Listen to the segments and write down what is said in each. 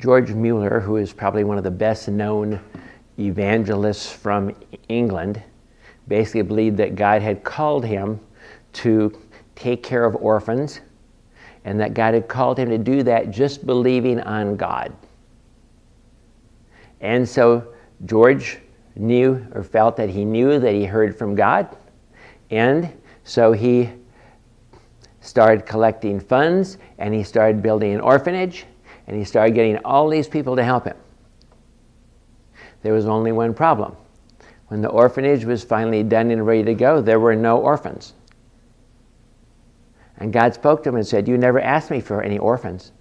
George Mueller, who is probably one of the best known evangelists from England, basically believed that God had called him to take care of orphans, and that God had called him to do that just believing on God. And so George knew or felt that he knew that he heard from God, and so he started collecting funds, and he started building an orphanage, and he started getting all these people to help him. There was only one problem. When the orphanage was finally done and ready to go, there were no orphans. And God spoke to him and said, "You never asked me for any orphans."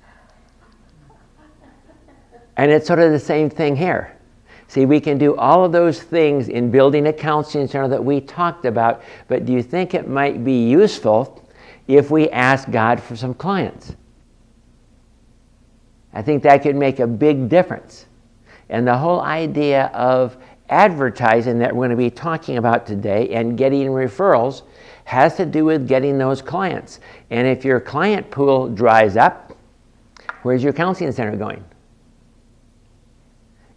And it's sort of the same thing here. See, we can do all of those things in building a counseling center that we talked about, but do you think it might be useful if we ask God for some clients? I think that could make a big difference. And the whole idea of advertising that we're going to be talking about today and getting referrals has to do with getting those clients. And if your client pool dries up, where's your counseling center going?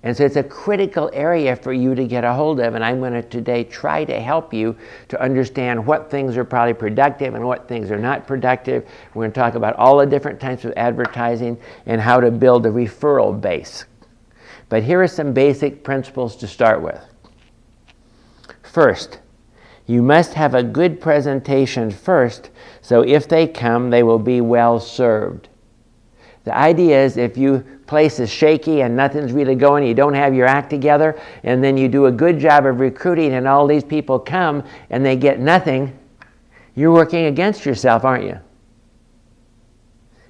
And so it's a critical area for you to get a hold of, and I'm going to today try to help you to understand what things are probably productive and what things are not productive. We're going to talk about all the different types of advertising and how to build a referral base. But here are some basic principles to start with. First, you must have a good presentation first, so if they come, they will be well served. The idea is if your place is shaky and nothing's really going, you don't have your act together, and then you do a good job of recruiting and all these people come and they get nothing, you're working against yourself, aren't you?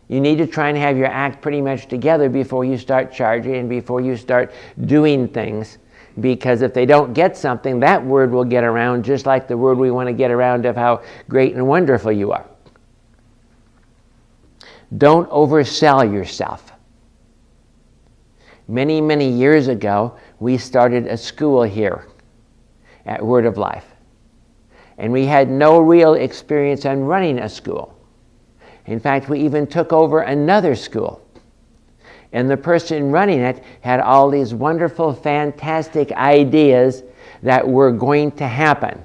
You need to try and have your act pretty much together before you start charging and before you start doing things, because if they don't get something, that word will get around just like the word we want to get around of how great and wonderful you are. Don't oversell yourself. Many, many years ago, we started a school here at Word of Life. And we had no real experience on running a school. In fact, we even took over another school. And the person running it had all these wonderful, fantastic ideas that were going to happen.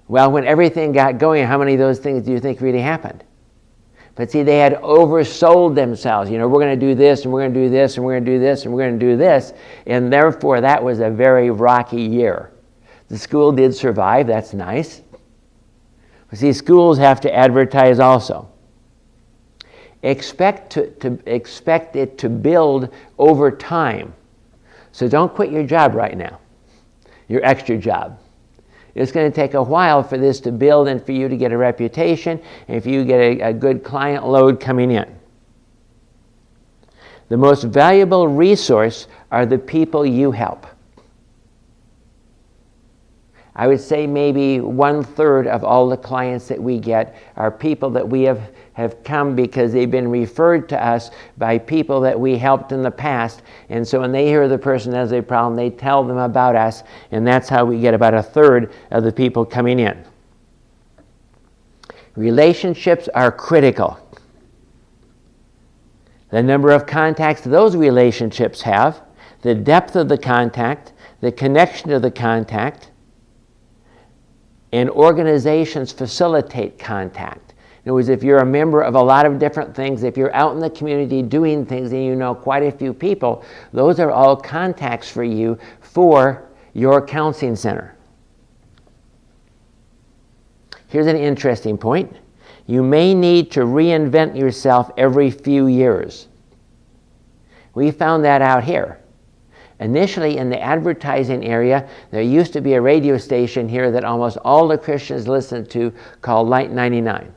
Well, when everything got going, how many of those things do you think really happened? But see, they had oversold themselves. You know, we're going to do this, and we're going to do this, and we're going to do this, and we're going to do this. And therefore, that was a very rocky year. The school did survive. That's nice. But see, schools have to advertise also. Expect it to build over time. So don't quit your job right now, your extra job. It's going to take a while for this to build and for you to get a reputation and for you to get a good client load coming in. The most valuable resource are the people you help. I would say maybe 1/3 of all the clients that we get are people that we have come because they've been referred to us by people that we helped in the past. And so when they hear the person has a problem, they tell them about us, and that's how we get about 1/3 of the people coming in. Relationships are critical. The number of contacts those relationships have, the depth of the contact, the connection of the contact, and organizations facilitate contact. In other words, if you're a member of a lot of different things, if you're out in the community doing things and you know quite a few people, those are all contacts for you for your counseling center. Here's an interesting point. You may need to reinvent yourself every few years. We found that out here. Initially, in the advertising area, there used to be a radio station here that almost all the Christians listened to called Light 99.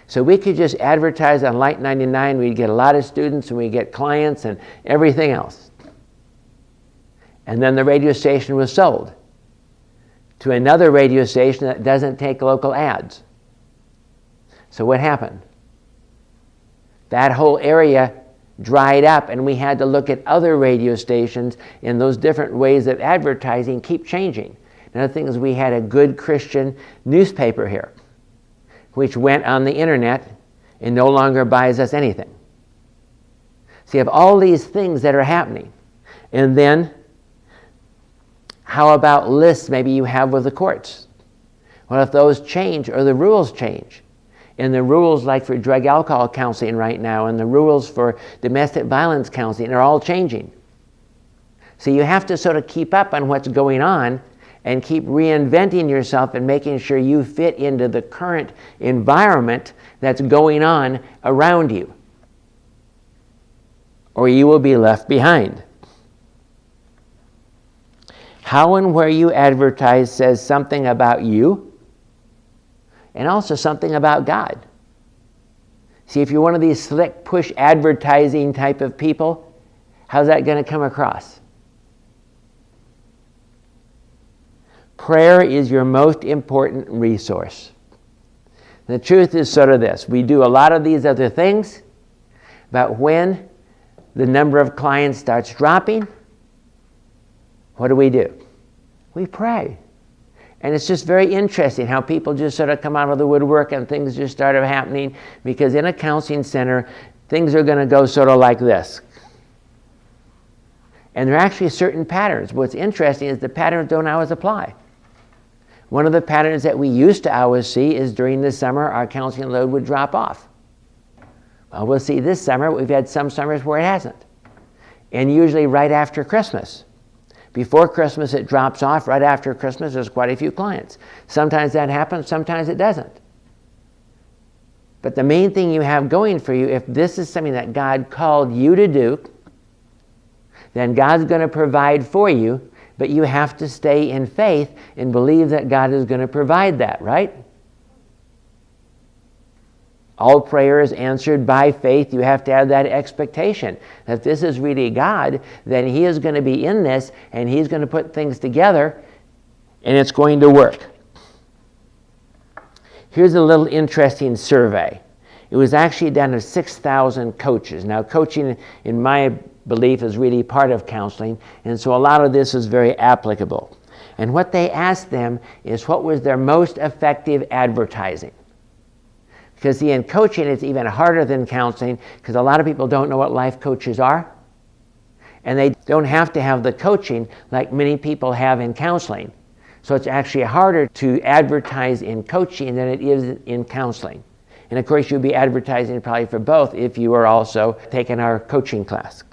So we could just advertise on Light 99, we'd get a lot of students and we'd get clients and everything else. And then the radio station was sold to another radio station that doesn't take local ads. So what happened? That whole area dried up, and we had to look at other radio stations, and those different ways of advertising keep changing. Another thing is we had a good Christian newspaper here, which went on the internet and no longer buys us anything. So you have all these things that are happening. And then, how about lists maybe you have with the courts? What if those change or the rules change? And the rules like for drug alcohol counseling right now and the rules for domestic violence counseling are all changing. So you have to sort of keep up on what's going on and keep reinventing yourself and making sure you fit into the current environment that's going on around you, or you will be left behind. How and where you advertise says something about you and also something about God. See, if you're one of these slick push advertising type of people, how's that going to come across? Prayer is your most important resource. The truth is sort of this. We do a lot of these other things, but when the number of clients starts dropping, what do? We pray. And it's just very interesting how people just sort of come out of the woodwork and things just started happening, because in a counseling center, things are going to go sort of like this. And there are actually certain patterns. What's interesting is the patterns don't always apply. One of the patterns that we used to always see is during the summer, our counseling load would drop off. Well, we'll see this summer, we've had some summers where it hasn't. And usually right after Christmas. Before Christmas, it drops off. Right after Christmas, there's quite a few clients. Sometimes that happens, sometimes it doesn't. But the main thing you have going for you, if this is something that God called you to do, then God's going to provide for you, but you have to stay in faith and believe that God is going to provide that, right? All prayer is answered by faith. You have to have that expectation that if this is really God, then He is going to be in this and He's going to put things together and it's going to work. Here's a little interesting survey. It was actually done of 6,000 coaches. Now, coaching, in my belief, is really part of counseling, and so a lot of this is very applicable. And what they asked them is what was their most effective advertising. Because see, in coaching, it's even harder than counseling, because a lot of people don't know what life coaches are, and they don't have to have the coaching like many people have in counseling. So it's actually harder to advertise in coaching than it is in counseling. And of course, you'll be advertising probably for both if you are also taking our coaching class.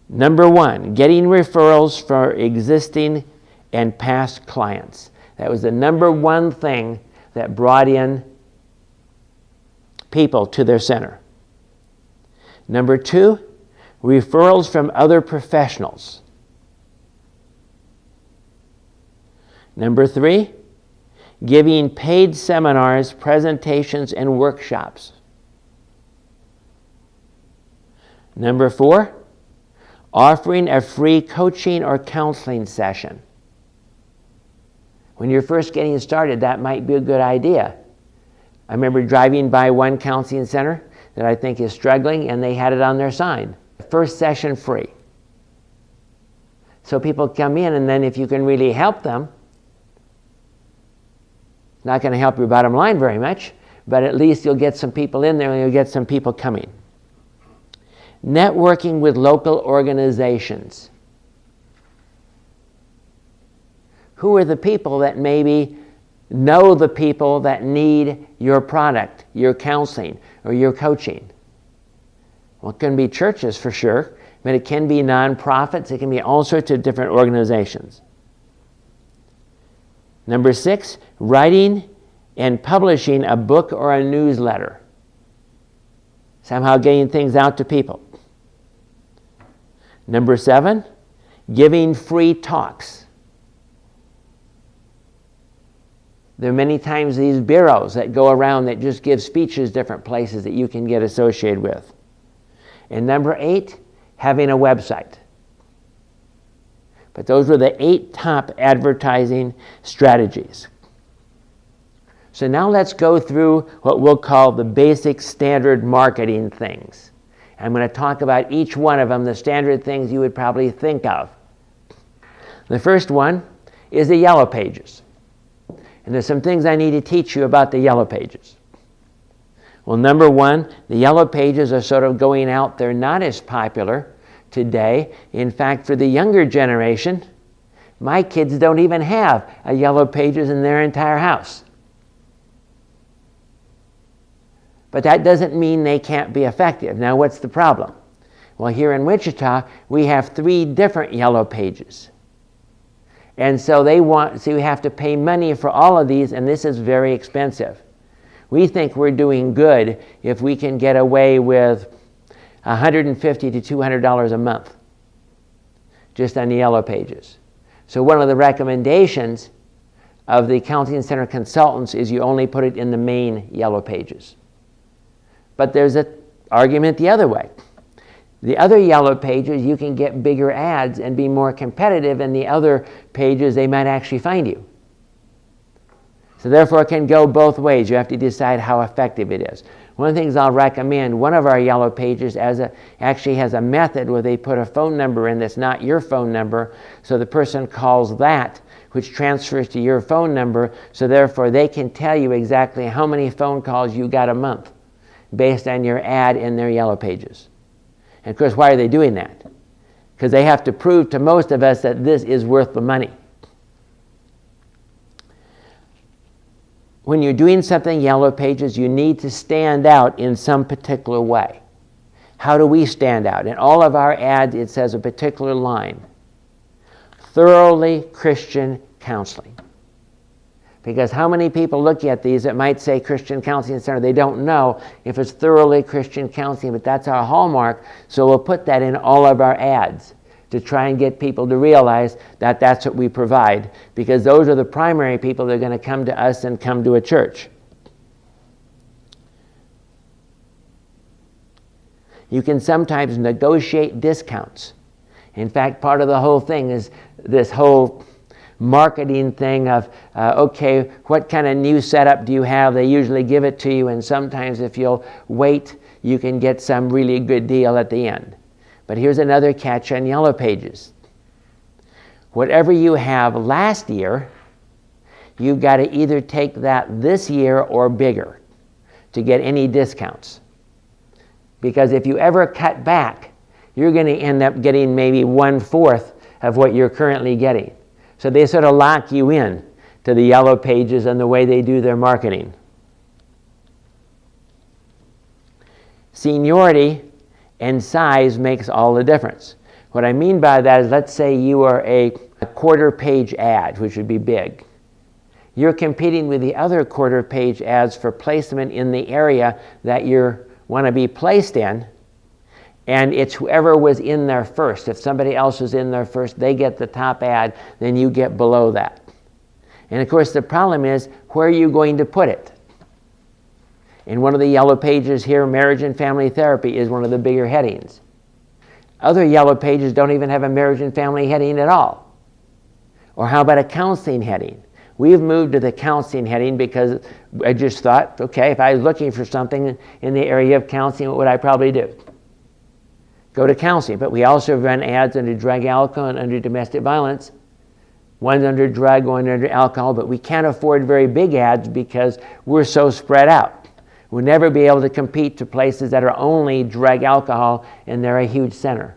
Number 1, getting referrals for existing and past clients. That was the number 1 thing that brought in people to their center. Number 2, referrals from other professionals. Number 3, giving paid seminars, presentations, and workshops. Number 4, offering a free coaching or counseling session. When you're first getting started, that might be a good idea. I remember driving by one counseling center that I think is struggling, and they had it on their sign. First session free. So people come in, and then if you can really help them, it's not going to help your bottom line very much, but at least you'll get some people in there and you'll get some people coming. Networking with local organizations. Who are the people that maybe know the people that need your product, your counseling, or your coaching? Well, it can be churches for sure, but it can be nonprofits, it can be all sorts of different organizations. Number 6, writing and publishing a book or a newsletter. Somehow getting things out to people. Number 7, giving free talks. There are many times these bureaus that go around that just give speeches different places that you can get associated with. And number 8, having a website. But those were the 8 top advertising strategies. So now let's go through what we'll call the basic standard marketing things. I'm going to talk about each one of them, the standard things you would probably think of. The first one is the yellow pages. And there's some things I need to teach you about the yellow pages. Well, number one, the yellow pages are sort of going out. They're not as popular today. In fact, for the younger generation, my kids don't even have a yellow pages in their entire house. But that doesn't mean they can't be effective. Now, what's the problem? Well, here in Wichita, we have 3 different yellow pages. And so we have to pay money for all of these, and this is very expensive. We think we're doing good if we can get away with $150 to $200 a month just on the yellow pages. So one of the recommendations of the Counseling Center consultants is you only put it in the main yellow pages. But there's an argument the other way. The other yellow pages, you can get bigger ads and be more competitive, and the other pages, they might actually find you. So therefore, it can go both ways. You have to decide how effective it is. One of the things I'll recommend, one of our yellow pages actually has a method where they put a phone number in that's not your phone number, so the person calls that, which transfers to your phone number, so therefore they can tell you exactly how many phone calls you got a month based on your ad in their yellow pages. And of course, why are they doing that? Because they have to prove to most of us that this is worth the money. When you're doing something yellow pages, you need to stand out in some particular way. How do we stand out? In all of our ads, it says a particular line. Thoroughly Christian counseling. Because how many people look at these that might say Christian Counseling Center, they don't know if it's thoroughly Christian counseling, but that's our hallmark, so we'll put that in all of our ads to try and get people to realize that that's what we provide, because those are the primary people that are going to come to us and come to a church. You can sometimes negotiate discounts. In fact, part of the whole thing is this whole marketing thing of, okay, what kind of new setup do you have? They usually give it to you, and sometimes if you'll wait, you can get some really good deal at the end. But here's another catch on yellow pages. Whatever you have last year, you've got to either take that this year or bigger to get any discounts. Because if you ever cut back, you're going to end up getting maybe 1/4 of what you're currently getting. So they sort of lock you in to the yellow pages and the way they do their marketing. Seniority and size makes all the difference. What I mean by that is, let's say you are a 1/4-page ad, which would be big. You're competing with the other 1/4-page ads for placement in the area that you want to be placed in, and it's whoever was in there first. If somebody else was in there first, they get the top ad, then you get below that. And of course, the problem is, where are you going to put it? In one of the yellow pages here, marriage and family therapy is one of the bigger headings. Other yellow pages don't even have a marriage and family heading at all. Or how about a counseling heading? We've moved to the counseling heading because I just thought, okay, if I was looking for something in the area of counseling, what would I probably do? Go to counseling. But we also run ads under drug, alcohol, and under domestic violence. One's under drug, one under alcohol, but we can't afford very big ads because we're so spread out. We'll never be able to compete to places that are only drug, alcohol, and they're a huge center.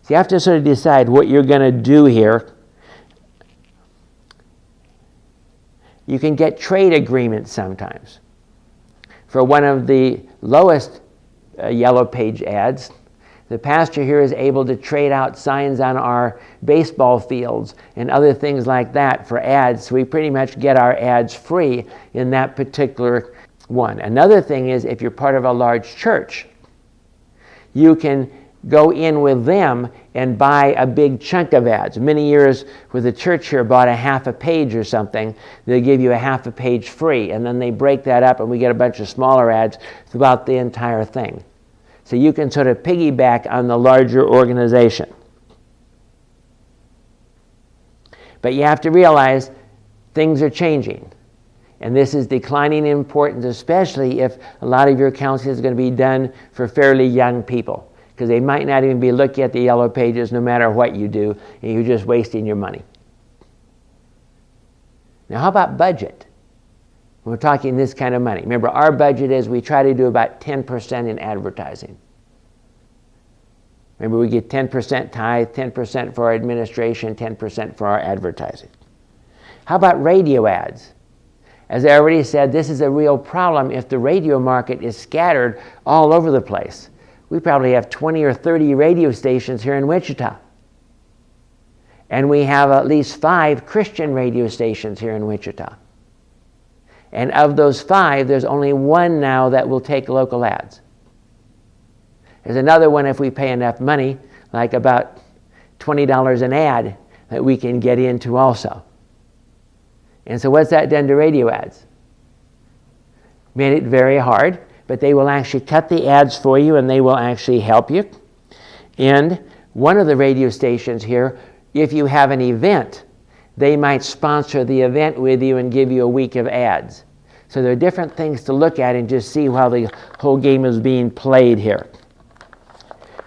So you have to sort of decide what you're going to do here. You can get trade agreements sometimes. For one of the lowest yellow page ads, the pastor here is able to trade out signs on our baseball fields and other things like that for ads. So we pretty much get our ads free in that particular one. Another thing is, if you're part of a large church, you can go in with them and buy a big chunk of ads. Many years with the church here bought a 1/2 page or something. They give you a 1/2 page free, and then they break that up and we get a bunch of smaller ads throughout the entire thing. So you can sort of piggyback on the larger organization. But you have to realize things are changing. And this is declining in importance, especially if a lot of your counseling is going to be done for fairly young people, because they might not even be looking at the yellow pages no matter what you do, and you're just wasting your money. Now, how about budget? We're talking this kind of money. Remember, our budget is we try to do about 10% in advertising. Remember, we get 10% tithe, 10% for our administration, 10% for our advertising. How about radio ads? As I already said, this is a real problem if the radio market is scattered all over the place. We probably have 20 or 30 radio stations here in Wichita. And we have at least 5 Christian radio stations here in Wichita. And of those 5, there's only 1 now that will take local ads. There's another one if we pay enough money, like about $20 an ad, that we can get into also. And so what's that done to radio ads? Made it very hard, but they will actually cut the ads for you and they will actually help you. And one of the radio stations here, if you have an event, they might sponsor the event with you and give you a week of ads. So there are different things to look at and just see how the whole game is being played here.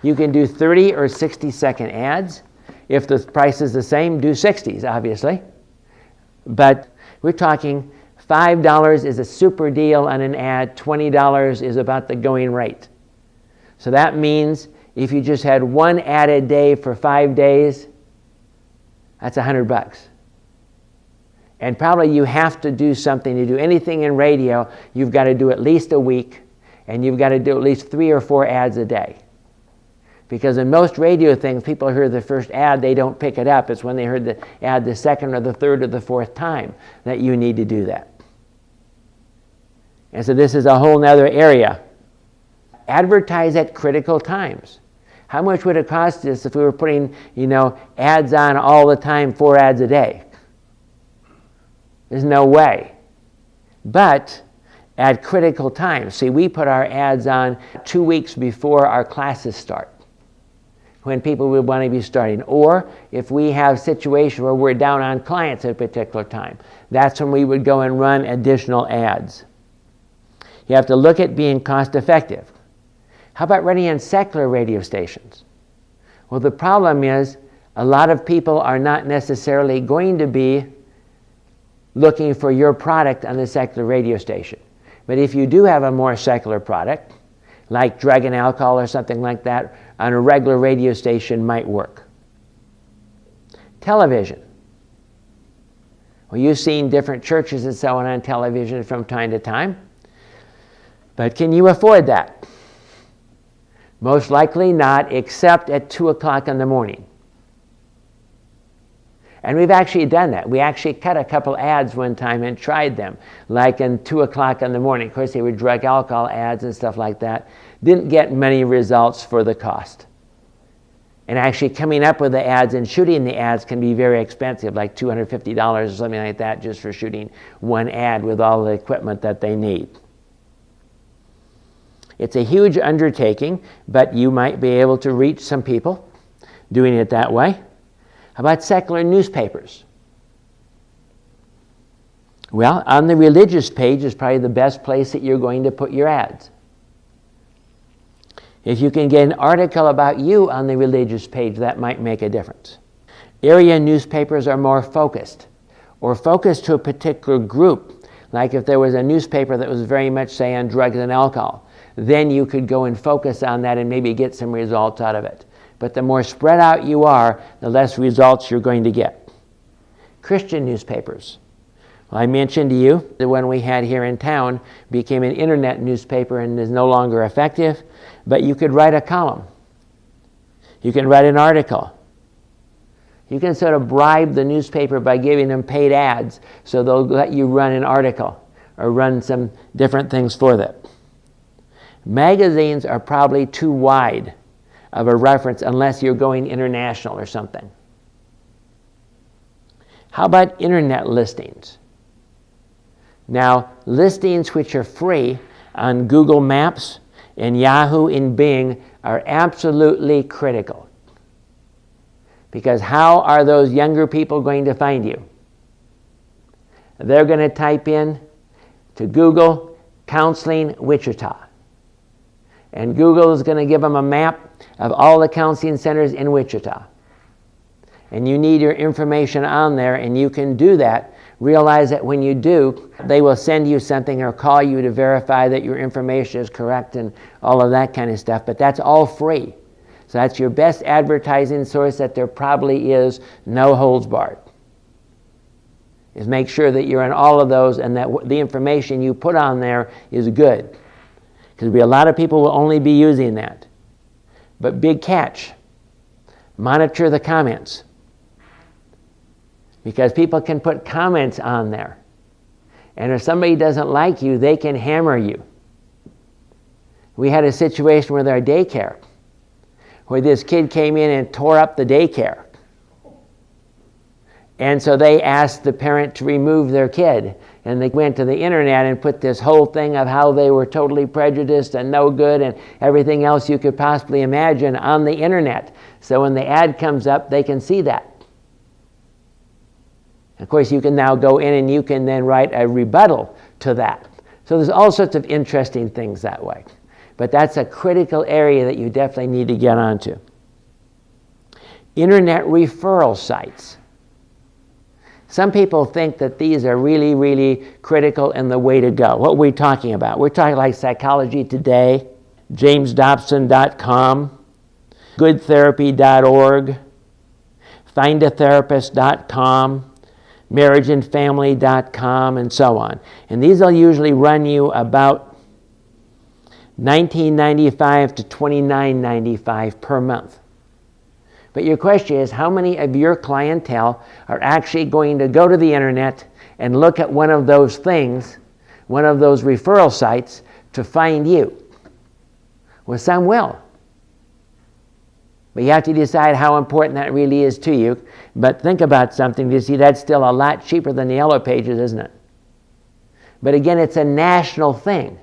You can do 30 or 60-second ads. If the price is the same, do 60s, obviously. But we're talking $5 is a super deal on an ad, $20 is about the going rate. So that means if you just had 1 ad a day for 5 days, that's $100. And probably you have to do something. To do anything in radio, you've got to do at least a week, and you've got to do at least 3 or 4 ads a day. Because in most radio things, people hear the first ad, they don't pick it up. It's when they heard the ad the second or the third or the fourth time that you need to do that. And so this is a whole nother area. Advertise at critical times. How much would it cost us if we were putting, ads on all the time, 4 ads a day? There's no way. But at critical times, see, we put our ads on 2 weeks before our classes start, when people would want to be starting. Or if we have a situation where we're down on clients at a particular time, that's when we would go and run additional ads. You have to look at being cost effective. How about running on secular radio stations? Well, the problem is a lot of people are not necessarily going to be looking for your product on the secular radio station. But if you do have a more secular product, like drug and alcohol or something like that, on a regular radio station might work. Television. Well, you've seen different churches and so on television from time to time. But can you afford that? Most likely not, except at 2 o'clock in the morning. And we've actually done that. We actually cut a couple ads one time and tried them, like in 2 o'clock in the morning. Of course, they were drug alcohol ads and stuff like that. Didn't get many results for the cost. And actually coming up with the ads and shooting the ads can be very expensive, like $250 or something like that, just for shooting one ad with all the equipment that they need. It's a huge undertaking, but you might be able to reach some people doing it that way. How about secular newspapers? Well, on the religious page is probably the best place that you're going to put your ads. If you can get an article about you on the religious page, that might make a difference. Area newspapers are more focused, or focused to a particular group. Like if there was a newspaper that was very much, say, on drugs and alcohol, then you could go and focus on that and maybe get some results out of it. But the more spread out you are, the less results you're going to get. Christian newspapers. Well, I mentioned to you the one we had here in town became an internet newspaper and is no longer effective, but you could write a column. You can write an article. You can sort of bribe the newspaper by giving them paid ads so they'll let you run an article or run some different things for them. Magazines are probably too wide of a reference unless you're going international or something. How about internet listings? Now, listings which are free on Google Maps and Yahoo and Bing are absolutely critical. Because how are those younger people going to find you? They're going to type in to Google Counseling Wichita. And Google is going to give them a map of all the counseling centers in Wichita. And you need your information on there, and you can do that Realize that when you do, they will send you something or call you to verify that your information is correct and all of that kind of stuff, but that's all free. So that's your best advertising source that there probably is, no holds barred. Is make sure that you're in all of those and that the information you put on there is good. Because a lot of people will only be using that. But big catch, monitor the comments. Because people can put comments on there. And if somebody doesn't like you, they can hammer you. We had a situation with our daycare where this kid came in and tore up the daycare. And so they asked the parent to remove their kid. And they went to the internet and put this whole thing of how they were totally prejudiced and no good and everything else you could possibly imagine on the internet. So when the ad comes up, they can see that. Of course, you can now go in and you can then write a rebuttal to that. So there's all sorts of interesting things that way. But that's a critical area that you definitely need to get onto. Internet referral sites. Some people think that these are really, really critical and the way to go. What are we talking about? We're talking like Psychology Today, jamesdobson.com, goodtherapy.org, findatherapist.com, marriageandfamily.com, and so on. And these will usually run you about $19.95 to $29.95 per month. But your question is, how many of your clientele are actually going to go to the internet and look at one of those things, one of those referral sites, to find you? Well, some will. But you have to decide how important that really is to you. But think about something. You see, that's still a lot cheaper than the Yellow Pages, isn't it? But again, it's a national thing.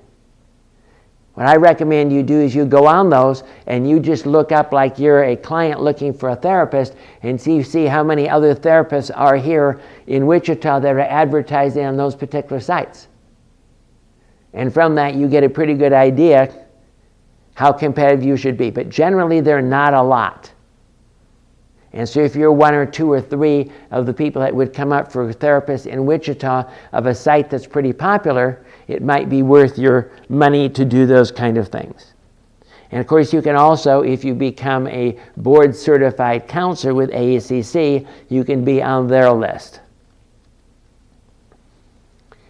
What I recommend you do is you go on those and you just look up like you're a client looking for a therapist and see how many other therapists are here in Wichita that are advertising on those particular sites. And from that you get a pretty good idea how competitive you should be. But generally they're not a lot. And so if you're one or two or three of the people that would come up for therapists in Wichita of a site that's pretty popular, it might be worth your money to do those kind of things. And of course you can also, if you become a board certified counselor with AACC, you can be on their list.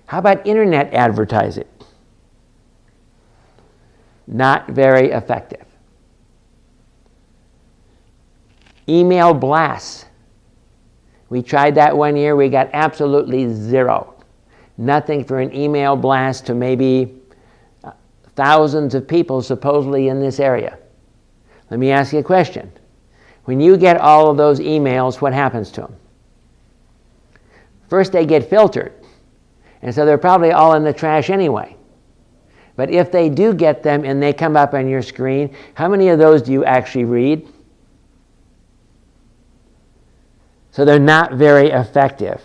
How about internet advertising? Not very effective. Email blasts. We tried that one year, we got absolutely zero. Nothing for an email blast to maybe thousands of people supposedly in this area. Let me ask you a question. When you get all of those emails, what happens to them? First, they get filtered. And so they're probably all in the trash anyway. But if they do get them and they come up on your screen, how many of those do you actually read? So they're not very effective.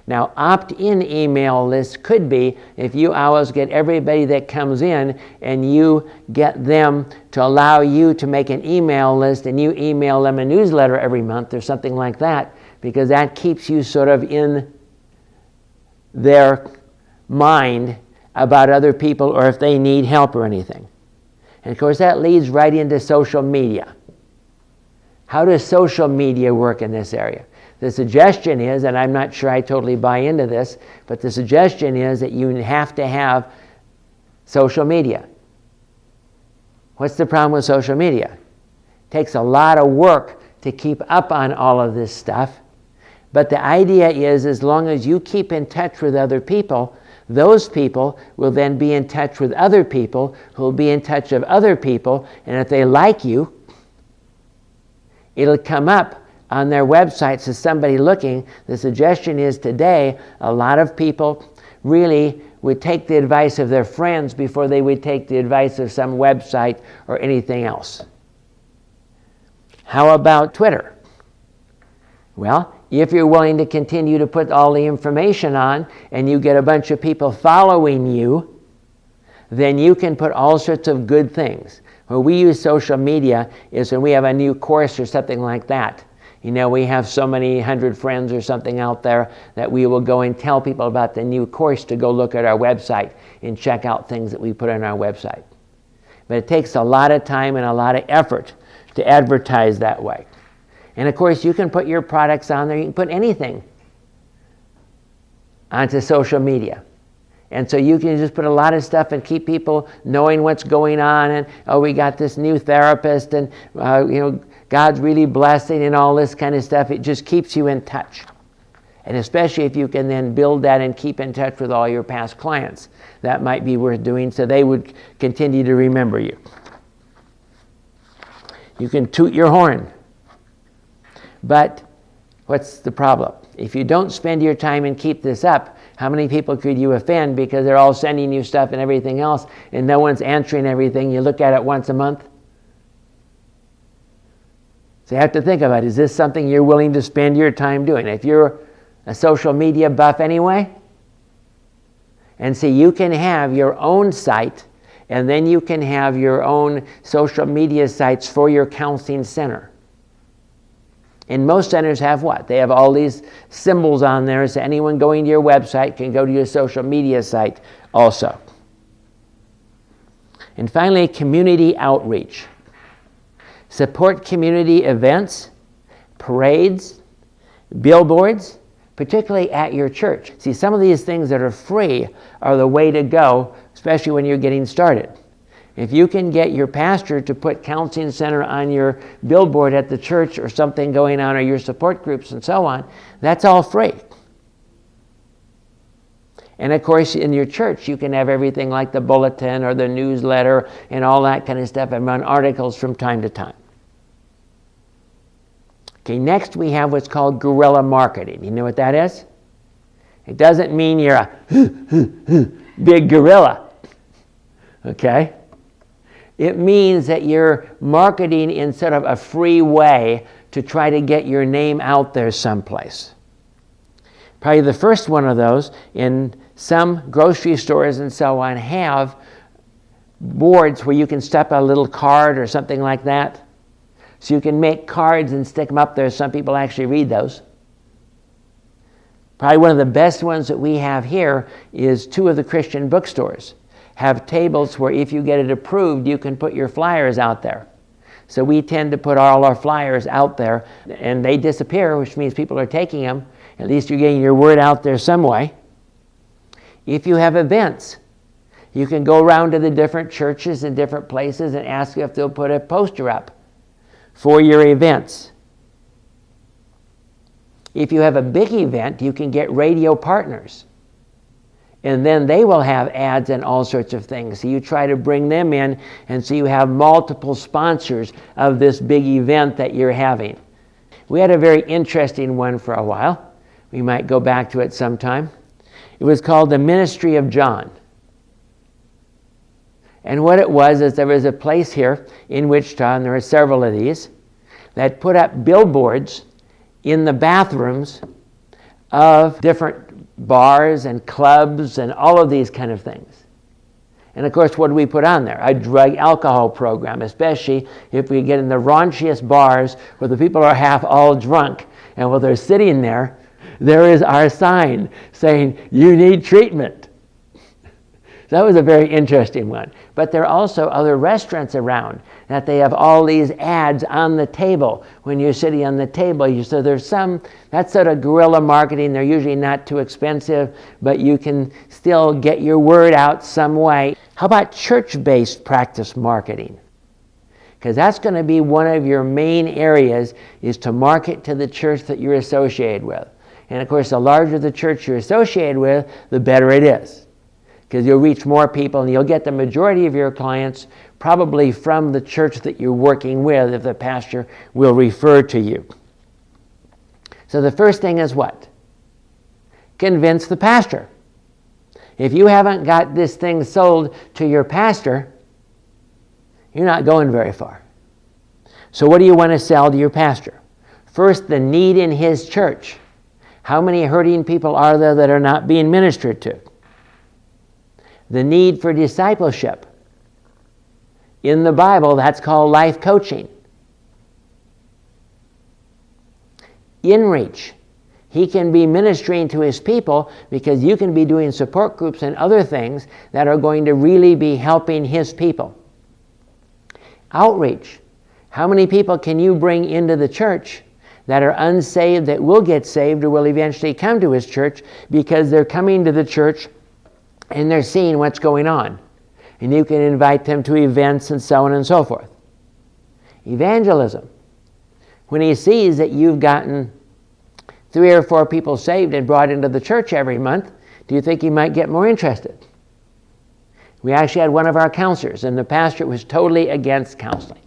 Now, opt-in email lists could be if you always get everybody that comes in and you get them to allow you to make an email list and you email them a newsletter every month or something like that, because that keeps you sort of in their mind about other people or if they need help or anything. And of course that leads right into social media. How does social media work in this area? The suggestion is, and I'm not sure I totally buy into this, but the suggestion is that you have to have social media. What's the problem with social media? It takes a lot of work to keep up on all of this stuff. But the idea is, as long as you keep in touch with other people, those people will then be in touch with other people who will be in touch with other people, and if they like you, it'll come up on their websites as somebody looking. The suggestion is today, a lot of people really would take the advice of their friends before they would take the advice of some website or anything else. How about Twitter? Well, if you're willing to continue to put all the information on and you get a bunch of people following you, then you can put all sorts of good things. Where we use social media is when we have a new course or something like that. We have so many 100 friends or something out there that we will go and tell people about the new course to go look at our website and check out things that we put on our website. But it takes a lot of time and a lot of effort to advertise that way. And of course, you can put your products on there. You can put anything onto social media. And so you can just put a lot of stuff and keep people knowing what's going on, and we got this new therapist, and God's really blessing and all this kind of stuff. It just keeps you in touch. And especially if you can then build that and keep in touch with all your past clients, that might be worth doing so they would continue to remember you. You can toot your horn. But what's the problem? If you don't spend your time and keep this up, how many people could you offend because they're all sending you stuff and everything else and no one's answering everything? You look at it once a month. So you have to think about, is this something you're willing to spend your time doing? If you're a social media buff anyway, and see, you can have your own site, and then you can have your own social media sites for your counseling center. And most centers have what? They have all these symbols on there, so anyone going to your website can go to your social media site also. And finally, community outreach. Support community events, parades, billboards, particularly at your church. See, some of these things that are free are the way to go, especially when you're getting started. If you can get your pastor to put counseling center on your billboard at the church or something going on, or your support groups and so on, that's all free. And of course, in your church, you can have everything like the bulletin or the newsletter and all that kind of stuff, and run articles from time to time. Okay, next we have what's called guerrilla marketing. You know what that is? It doesn't mean you're a big gorilla. Okay? It means that you're marketing in sort of a free way to try to get your name out there someplace. Probably the first one of those, in some grocery stores and so on, have boards where you can step a little card or something like that. So you can make cards and stick them up there. Some people actually read those. Probably one of the best ones that we have here is two of the Christian bookstores have tables where if you get it approved, you can put your flyers out there. So we tend to put all our flyers out there, and they disappear, which means people are taking them. At least you're getting your word out there some way. If you have events, you can go around to the different churches and different places and ask if they'll put a poster up for your events. If you have a big event, you can get radio partners. And then they will have ads and all sorts of things. So you try to bring them in, and so you have multiple sponsors of this big event that you're having. We had a very interesting one for a while. We might go back to it sometime. It was called the Ministry of John. And what it was is there was a place here in Wichita, and there are several of these, that put up billboards in the bathrooms of different bars and clubs and all of these kind of things. And of course, what do we put on there? A drug alcohol program, especially if we get in the raunchiest bars where the people are half all drunk, and while they're sitting there, there is our sign saying, "You need treatment." So that was a very interesting one. But there are also other restaurants around that they have all these ads on the table when you're sitting on the table. So there's some, that's sort of guerrilla marketing. They're usually not too expensive, but you can still get your word out some way. How about church-based practice marketing? Because that's going to be one of your main areas, is to market to the church that you're associated with. And of course, the larger the church you're associated with, the better it is. Because you'll reach more people, and you'll get the majority of your clients probably from the church that you're working with, if the pastor will refer to you. So the first thing is what? Convince the pastor. If you haven't got this thing sold to your pastor, you're not going very far. So what do you want to sell to your pastor? First, the need in his church. How many hurting people are there that are not being ministered to? The need for discipleship. In the Bible, that's called life coaching. in-reach. He can be ministering to his people because you can be doing support groups and other things that are going to really be helping his people. Outreach. How many people can you bring into the church that are unsaved that will get saved or will eventually come to his church because they're coming to the church and they're seeing what's going on? And you can invite them to events and so on and so forth. Evangelism. When he sees that you've gotten 3 or 4 people saved and brought into the church every month, do you think he might get more interested? We actually had one of our counselors, and the pastor was totally against counseling.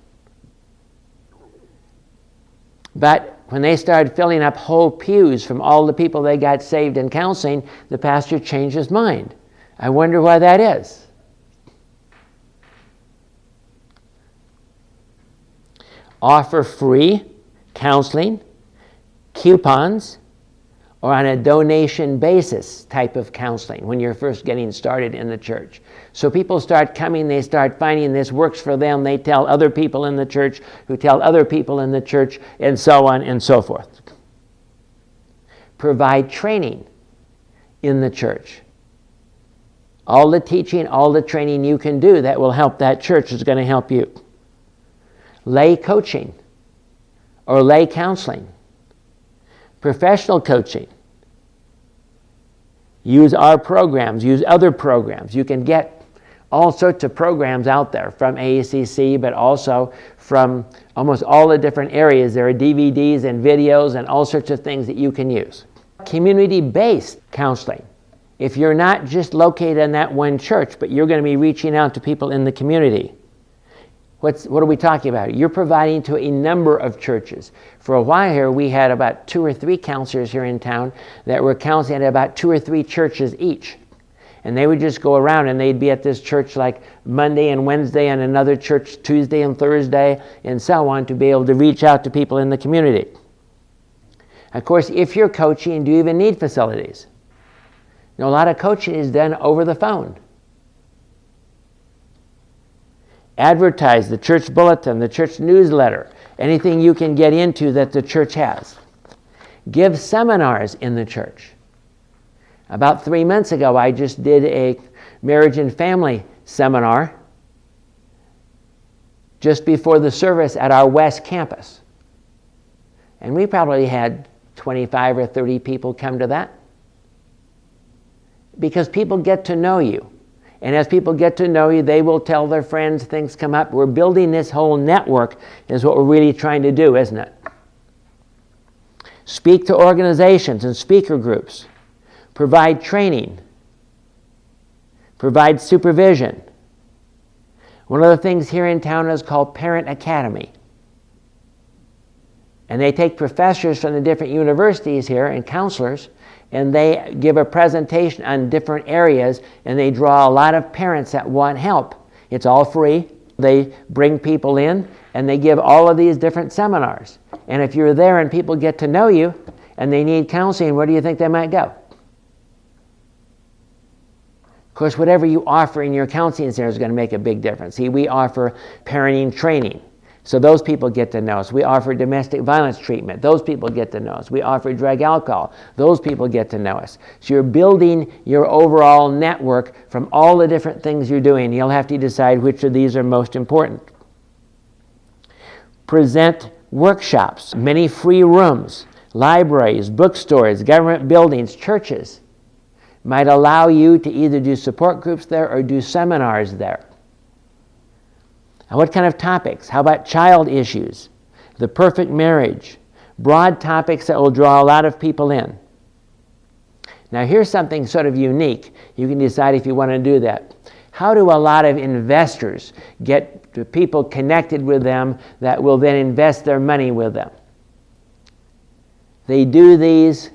But when they started filling up whole pews from all the people they got saved in counseling, the pastor changed his mind. I wonder why that is. Offer free counseling, coupons, or on a donation basis type of counseling when you're first getting started in the church. So people start coming, they start finding this works for them, they tell other people in the church who tell other people in the church, and so on and so forth. Provide training in the church. All the teaching, all the training you can do that will help that church is going to help you. Lay coaching or lay counseling. Professional coaching. Use our programs, use other programs. You can get all sorts of programs out there from AACC, but also from almost all the different areas. There are DVDs and videos and all sorts of things that you can use. Community-based counseling. If you're not just located in that one church, but you're going to be reaching out to people in the community. What are we talking about? You're providing to a number of churches. For a while here, we had about 2 or 3 counselors here in town that were counseling at about 2 or 3 churches each. And they would just go around and they'd be at this church like Monday and Wednesday and another church Tuesday and Thursday and so on to be able to reach out to people in the community. Of course, if you're coaching, do you even need facilities? You know, a lot of coaching is done over the phone. Advertise the church bulletin, the church newsletter, anything you can get into that the church has. Give seminars in the church. About 3 months ago, I just did a marriage and family seminar just before the service at our West Campus. And we probably had 25 or 30 people come to that. Because people get to know you. And as people get to know you, they will tell their friends, things come up. We're building this whole network is what we're really trying to do, isn't it? Speak to organizations and speaker groups. Provide training. Provide supervision. One of the things here in town is called Parent Academy. And they take professors from the different universities here and counselors, and they give a presentation on different areas, and they draw a lot of parents that want help. It's all free. They bring people in, and they give all of these different seminars. And if you're there and people get to know you, and they need counseling, where do you think they might go? Of course, whatever you offer in your counseling center is going to make a big difference. See, we offer parenting training. So those people get to know us. We offer domestic violence treatment. Those people get to know us. We offer drug alcohol. Those people get to know us. So you're building your overall network from all the different things you're doing. You'll have to decide which of these are most important. Present workshops, many free rooms, libraries, bookstores, government buildings, churches might allow you to either do support groups there or do seminars there. And what kind of topics? How about child issues, the perfect marriage, broad topics that will draw a lot of people in. Now here's something sort of unique. You can decide if you want to do that. How do a lot of investors get people connected with them that will then invest their money with them? They do these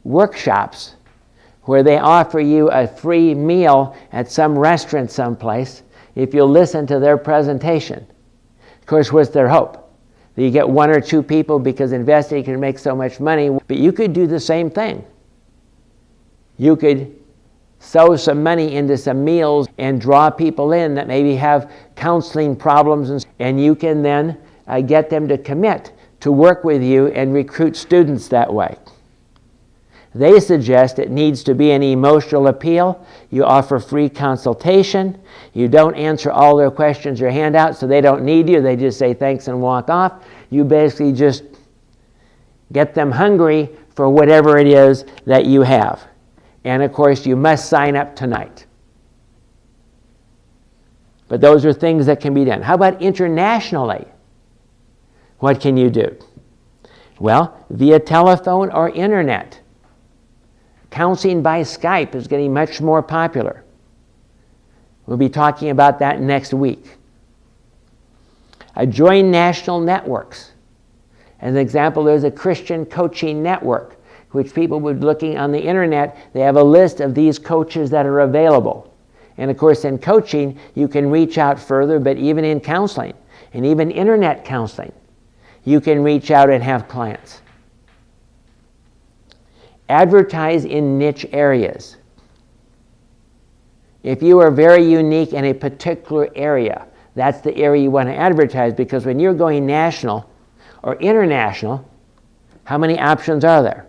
workshops where they offer you a free meal at some restaurant someplace if you'll listen to their presentation. Of course, what's their hope? That you get 1 or 2 people because investing can make so much money, but you could do the same thing. You could sow some money into some meals and draw people in that maybe have counseling problems, and you can then get them to commit to work with you and recruit students that way. They suggest it needs to be an emotional appeal. You offer free consultation. You don't answer all their questions or handouts, so they don't need you. They just say thanks and walk off. You basically just get them hungry for whatever it is that you have. And of course, you must sign up tonight. But those are things that can be done. How about internationally? What can you do? Well, via telephone or internet. Counseling by Skype is getting much more popular. We'll be talking about that next week. Join national networks. As an example, there's a Christian coaching network, which people would be looking on the internet. They have a list of these coaches that are available. And of course, in coaching, you can reach out further, but even in counseling, and even internet counseling, you can reach out and have clients. Advertise in niche areas. If you are very unique in a particular area, that's the area you want to advertise, because when you're going national or international, how many options are there?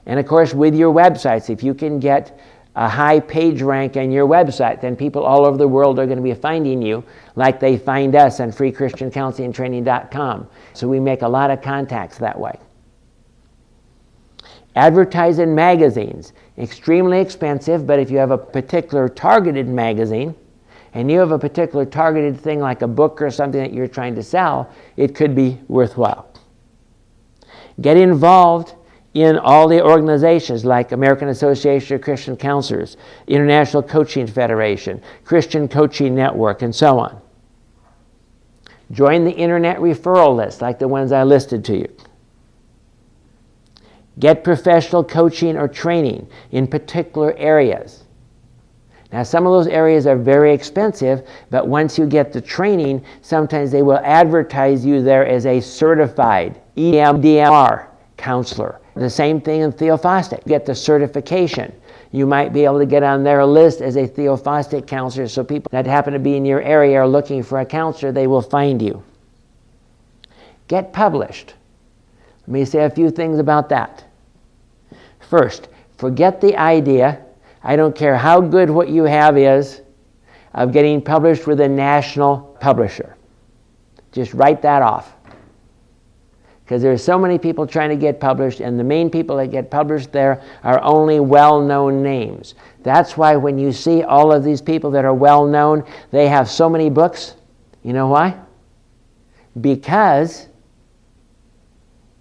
And of course, with your websites, if you can get a high page rank on your website, then people all over the world are going to be finding you like they find us on freechristiancounselingtraining.com. So we make a lot of contacts that way. Advertise in magazines. Extremely expensive, but if you have a particular targeted magazine and you have a particular targeted thing like a book or something that you're trying to sell, it could be worthwhile. Get involved in all the organizations like American Association of Christian Counselors, International Coaching Federation, Christian Coaching Network, and so on. Join the internet referral list like the ones I listed to you. Get professional coaching or training in particular areas. Now, some of those areas are very expensive, but once you get the training, sometimes they will advertise you there as a certified EMDR counselor. The same thing in Theophostic. Get the certification. You might be able to get on their list as a Theophostic counselor, so people that happen to be in your area are looking for a counselor, they will find you. Get published. Let me say a few things about that. First, forget the idea, I don't care how good what you have is, of getting published with a national publisher. Just write that off. Because there are so many people trying to get published, and the main people that get published there are only well-known names. That's why when you see all of these people that are well-known, they have so many books. You know why? Because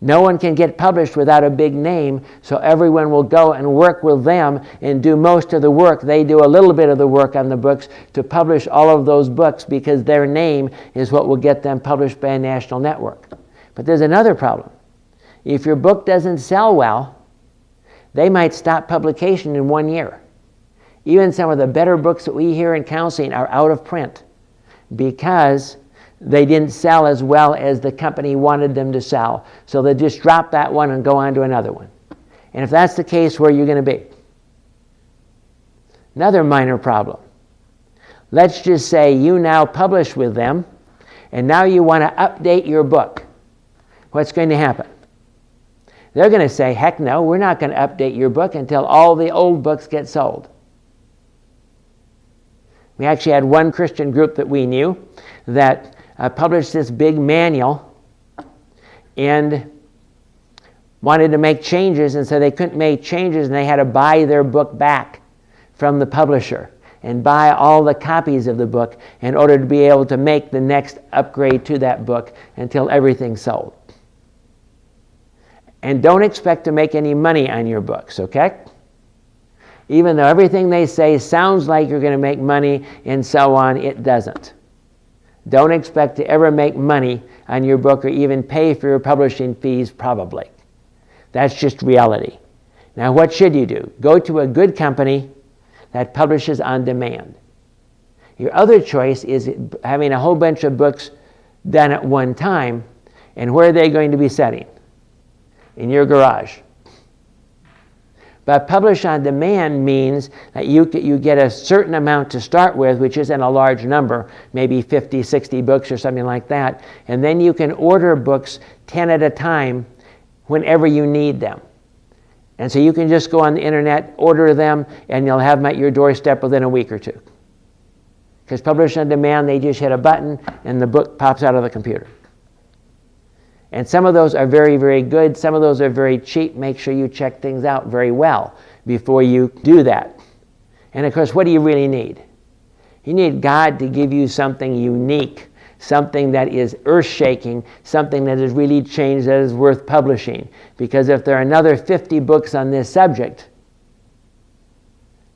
no one can get published without a big name, so everyone will go and work with them and do most of the work. They do a little bit of the work on the books to publish all of those books, because their name is what will get them published by a national network. But there's another problem. If your book doesn't sell well, they might stop publication in 1 year. Even some of the better books that we hear in counseling are out of print because they didn't sell as well as the company wanted them to sell. So they just drop that one and go on to another one. And if that's the case, where are you going to be? Another minor problem. Let's just say you now publish with them, and now you want to update your book. What's going to happen? They're going to say, heck no, we're not going to update your book until all the old books get sold. We actually had one Christian group that we knew that published this big manual and wanted to make changes, and so they couldn't make changes, and they had to buy their book back from the publisher and buy all the copies of the book in order to be able to make the next upgrade to that book until everything's sold. And don't expect to make any money on your books, okay? Even though everything they say sounds like you're going to make money and so on, it doesn't. Don't expect to ever make money on your book or even pay for your publishing fees, probably. That's just reality. Now, what should you do? Go to a good company that publishes on demand. Your other choice is having a whole bunch of books done at one time, and where are they going to be setting? In your garage. But publish on demand means that you get a certain amount to start with, which isn't a large number, maybe 50, 60 books or something like that. And then you can order books 10 at a time whenever you need them. And so you can just go on the internet, order them, and you'll have them at your doorstep within a week or two. Because publish on demand, they just hit a button and the book pops out of the computer. And some of those are very, very good. Some of those are very cheap. Make sure you check things out very well before you do that. And of course, what do you really need? You need God to give you something unique, something that is earth-shaking, something that has really changed, that is worth publishing. Because if there are another 50 books on this subject,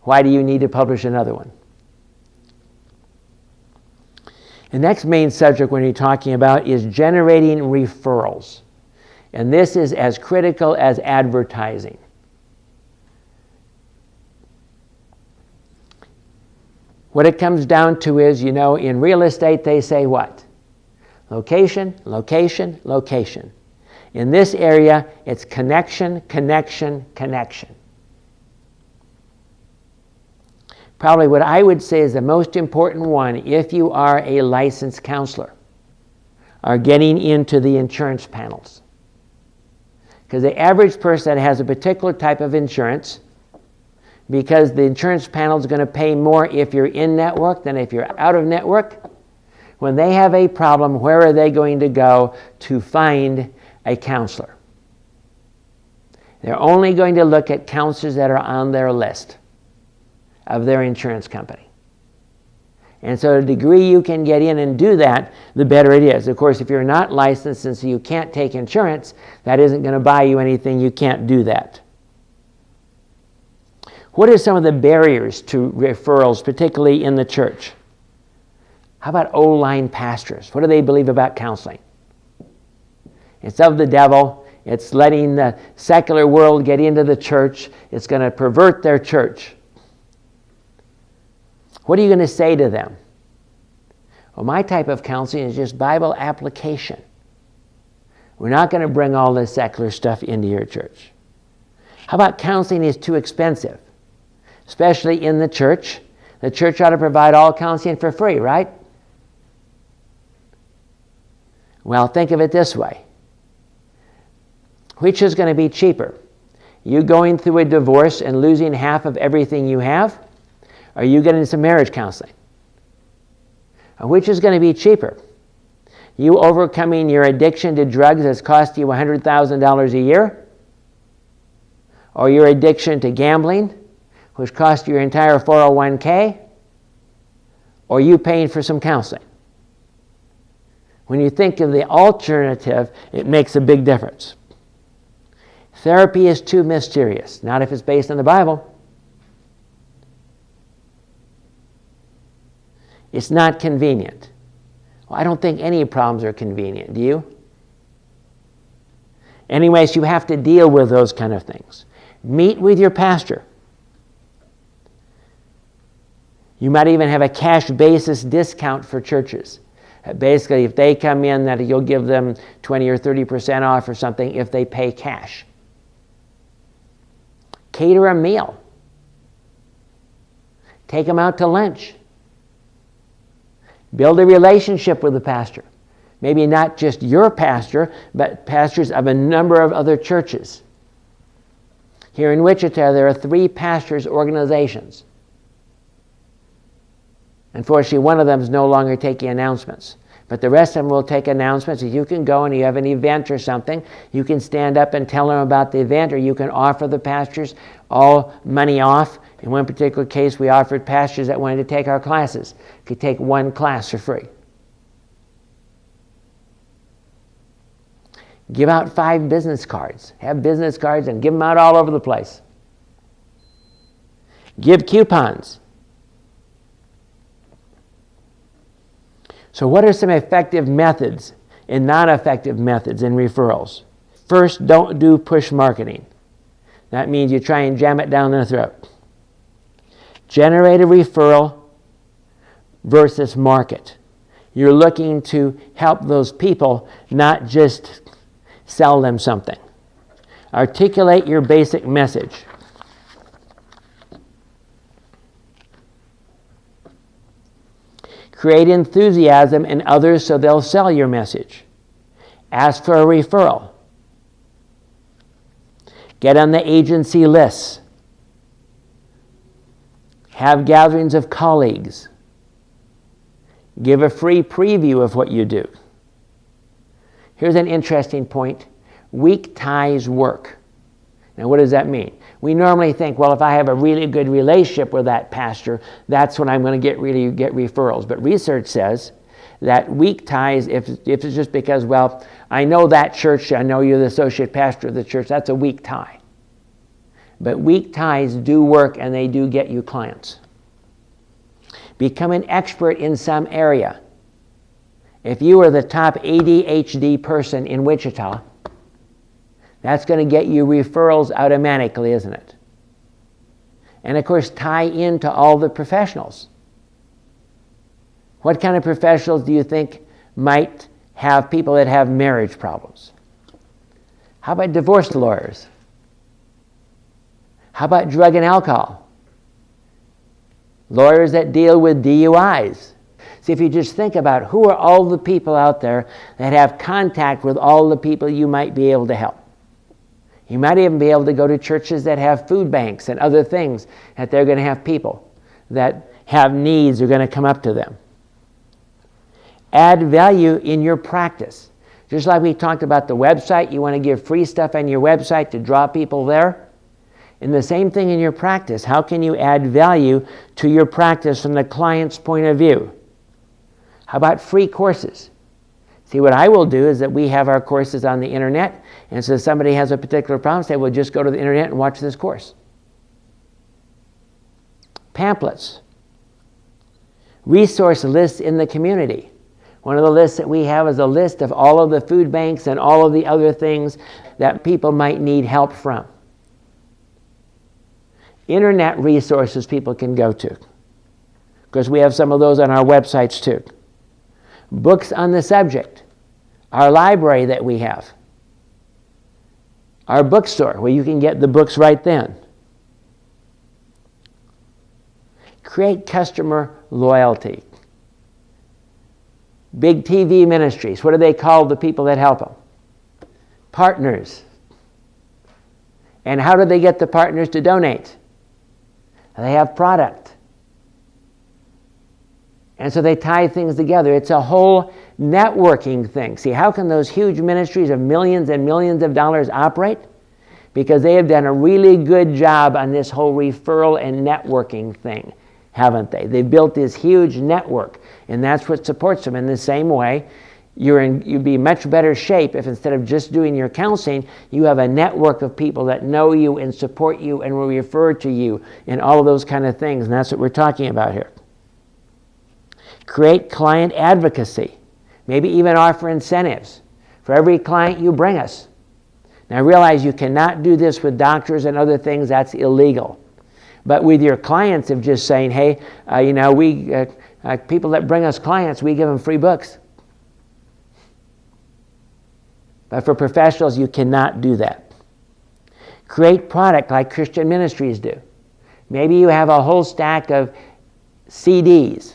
why do you need to publish another one? The next main subject we're going to be talking about is generating referrals. And this is as critical as advertising. What it comes down to is, in real estate they say what? Location, location, location. In this area, it's connection, connection, connection. Probably what I would say is the most important one, if you are a licensed counselor, are getting into the insurance panels. Because the average person that has a particular type of insurance, because the insurance panel is going to pay more if you're in network than if you're out of network, when they have a problem, where are they going to go to find a counselor? They're only going to look at counselors that are on their list of their insurance company. And so the degree you can get in and do that, the better it is. Of course, if you're not licensed and so you can't take insurance, that isn't going to buy you anything. You can't do that. What are some of the barriers to referrals, particularly in the church? How about old-line pastors? What do they believe about counseling? It's of the devil. It's letting the secular world get into the church. It's going to pervert their church. What are you going to say to them? Well, my type of counseling is just Bible application. We're not going to bring all this secular stuff into your church. How about counseling is too expensive? Especially in the church. The church ought to provide all counseling for free, right? Well, think of it this way. Which is going to be cheaper? You going through a divorce and losing half of everything you have? Or you getting some marriage counseling? Which is going to be cheaper? You overcoming your addiction to drugs that's cost you $100,000 a year? Or your addiction to gambling, which cost you your entire 401k? Or you paying for some counseling? When you think of the alternative, it makes a big difference. Therapy is too mysterious, not if it's based on the Bible. It's not convenient. Well, I don't think any problems are convenient, do you? Anyways, you have to deal with those kind of things. Meet with your pastor. You might even have a cash basis discount for churches. Basically, if they come in, that you'll give them 20 or 30% off or something if they pay cash. Cater a meal. Take them out to lunch. Build a relationship with the pastor. Maybe not just your pastor, but pastors of a number of other churches. Here in Wichita, there are 3 pastors' organizations. Unfortunately, one of them is no longer taking announcements. But the rest of them will take announcements. If you can go and you have an event or something, you can stand up and tell them about the event, or you can offer the pastors all money off. In one particular case, we offered pastors that wanted to take our classes could take 1 class for free. Give out 5 business cards. Have business cards and give them out all over the place. Give coupons. So what are some effective methods and non-effective methods in referrals? First, don't do push marketing. That means you try and jam it down their throat. Generate a referral versus market. You're looking to help those people, not just sell them something. Articulate your basic message. Create enthusiasm in others so they'll sell your message. Ask for a referral. Get on the agency lists. Have gatherings of colleagues. Give a free preview of what you do. Here's an interesting point. Weak ties work. Now, what does that mean? We normally think, well, if I have a really good relationship with that pastor, that's when I'm going to get referrals. But research says that weak ties, if it's just because, well, I know that church, I know you're the associate pastor of the church, that's a weak tie. But weak ties do work, and they do get you clients. Become an expert in some area. If you are the top ADHD person in Wichita, that's going to get you referrals automatically, isn't it? And of course, tie into all the professionals. What kind of professionals do you think might have people that have marriage problems? How about divorce lawyers? How about drug and alcohol? Lawyers that deal with DUIs. See, if you just think about who are all the people out there that have contact with all the people you might be able to help. You might even be able to go to churches that have food banks and other things that they're going to have people that have needs are going to come up to them. Add value in your practice. Just like we talked about the website, you want to give free stuff on your website to draw people there. And the same thing in your practice. How can you add value to your practice from the client's point of view? How about free courses? See, what I will do is that we have our courses on the internet, and so if somebody has a particular problem, say, well, just go to the internet and watch this course. Pamphlets. Resource lists in the community. One of the lists that we have is a list of all of the food banks and all of the other things that people might need help from. Internet resources people can go to, because we have some of those on our websites too. Books on the subject. Our library that we have. Our bookstore where you can get the books right then. Create customer loyalty. Big TV ministries. What do they call the people that help them? Partners. And how do they get the partners to donate? They have product. And so they tie things together. It's a whole networking thing. See, how can those huge ministries of millions and millions of dollars operate? Because they have done a really good job on this whole referral and networking thing, haven't they? They've built this huge network, and that's what supports them. In the same way, you'd be much better shape if instead of just doing your counseling, you have a network of people that know you and support you and will refer to you and all of those kind of things, and that's what we're talking about here. Create client advocacy. Maybe even offer incentives for every client you bring us. Now realize you cannot do this with doctors and other things. That's illegal. But with your clients of just saying, hey, people that bring us clients, we give them free books. But for professionals, you cannot do that. Create product like Christian ministries do. Maybe you have a whole stack of CDs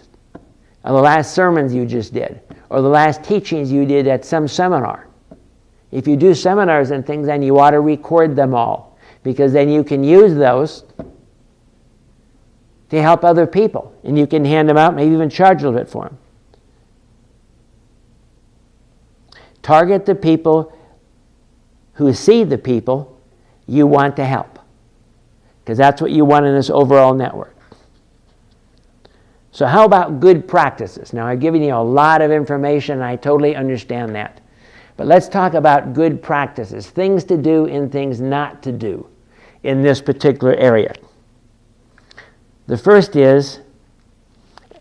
of the last sermons you just did, or the last teachings you did at some seminar. If you do seminars and things, then you ought to record them all, because then you can use those to help other people, and you can hand them out, maybe even charge a little bit for them. Target the people who see the people you want to help, because that's what you want in this overall network. So how about good practices? Now, I've given you a lot of information, and I totally understand that. But let's talk about good practices, things to do and things not to do in this particular area. The first is,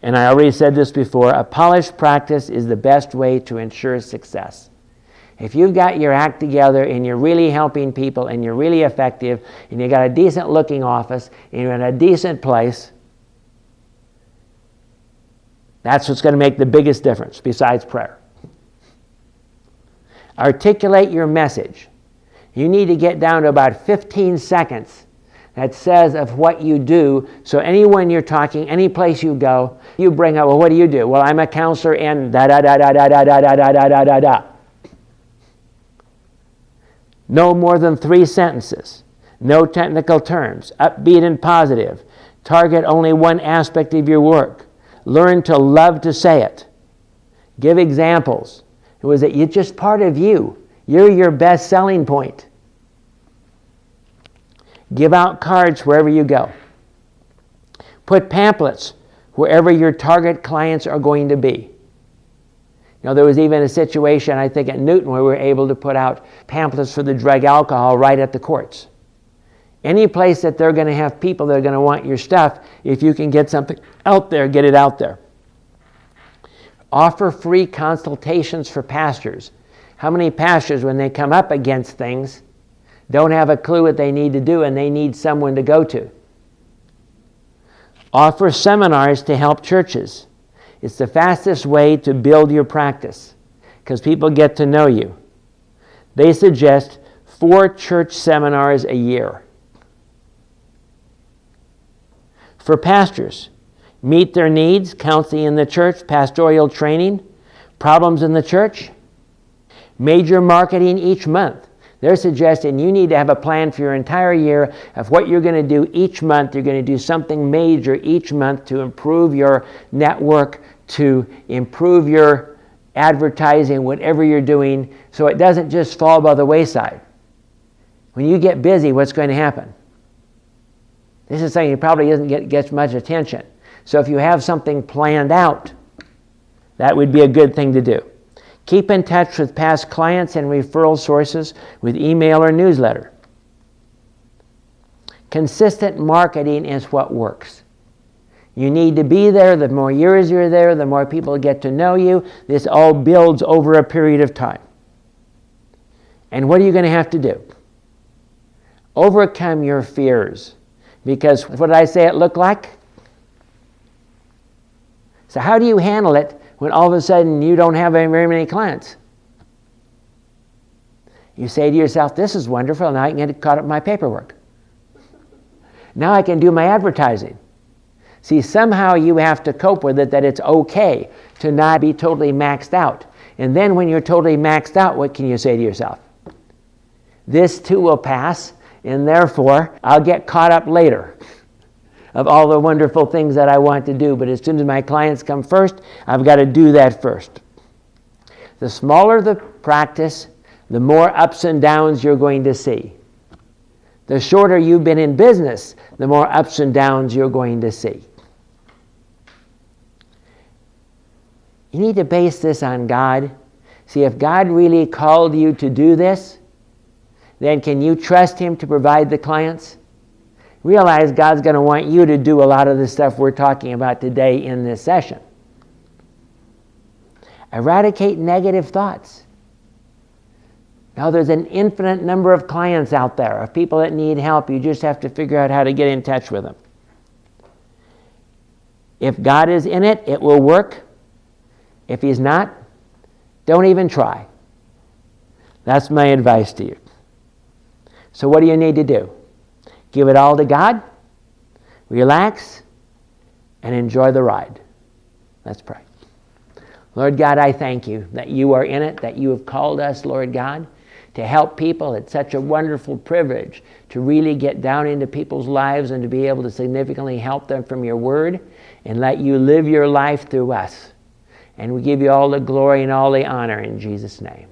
and I already said this before, a polished practice is the best way to ensure success. If you've got your act together and you're really helping people and you're really effective and you've got a decent looking office and you're in a decent place, that's what's going to make the biggest difference besides prayer. Articulate your message. You need to get down to about 15 seconds that says of what you do. So anyone you're talking, any place you go, you bring up, well, what do you do? Well, I'm a counselor in da da da da da da da da da da da da da. No more than 3 sentences. No technical terms. Upbeat and positive. Target only one aspect of your work. Learn to love to say it. Give examples. It was that it's just part of you. You're your best selling point. Give out cards wherever you go. Put pamphlets wherever your target clients are going to be. You know, there was even a situation, I think, at Newton where we were able to put out pamphlets for the drug alcohol right at the courts. Any place that they're going to have people that are going to want your stuff, if you can get something out there, get it out there. Offer free consultations for pastors. How many pastors, when they come up against things, don't have a clue what they need to do and they need someone to go to? Offer seminars to help churches. It's the fastest way to build your practice because people get to know you. They suggest 4 church seminars a year. For pastors, meet their needs, counseling in the church, pastoral training, problems in the church, major marketing each month. They're suggesting you need to have a plan for your entire year of what you're going to do each month. You're going to do something major each month to improve your network, to improve your advertising, whatever you're doing, so it doesn't just fall by the wayside. When you get busy, what's going to happen? This is something that probably doesn't get much attention. So if you have something planned out, that would be a good thing to do. Keep in touch with past clients and referral sources with email or newsletter. Consistent marketing is what works. You need to be there. The more years you're there, the more people get to know you. This all builds over a period of time. And what are you going to have to do? Overcome your fears. Because what did I say it looked like? So how do you handle it when all of a sudden you don't have very many clients? You say to yourself, this is wonderful, now I can get caught up in my paperwork. Now I can do my advertising. See, somehow you have to cope with it that it's okay to not be totally maxed out. And then when you're totally maxed out, what can you say to yourself? This too will pass, and therefore I'll get caught up later of all the wonderful things that I want to do. But as soon as my clients come first, I've got to do that first. The smaller the practice, the more ups and downs you're going to see. The shorter you've been in business, the more ups and downs you're going to see. You need to base this on God. See, if God really called you to do this, then can you trust Him to provide the clients? Realize God's going to want you to do a lot of the stuff we're talking about today in this session. Eradicate negative thoughts. Now, there's an infinite number of clients out there, of people that need help. You just have to figure out how to get in touch with them. If God is in it, it will work. If He's not, don't even try. That's my advice to you. So what do you need to do? Give it all to God, relax, and enjoy the ride. Let's pray. Lord God, I thank you that you are in it, that you have called us, Lord God, to help people. It's such a wonderful privilege to really get down into people's lives and to be able to significantly help them from your word and let you live your life through us. And we give you all the glory and all the honor in Jesus' name.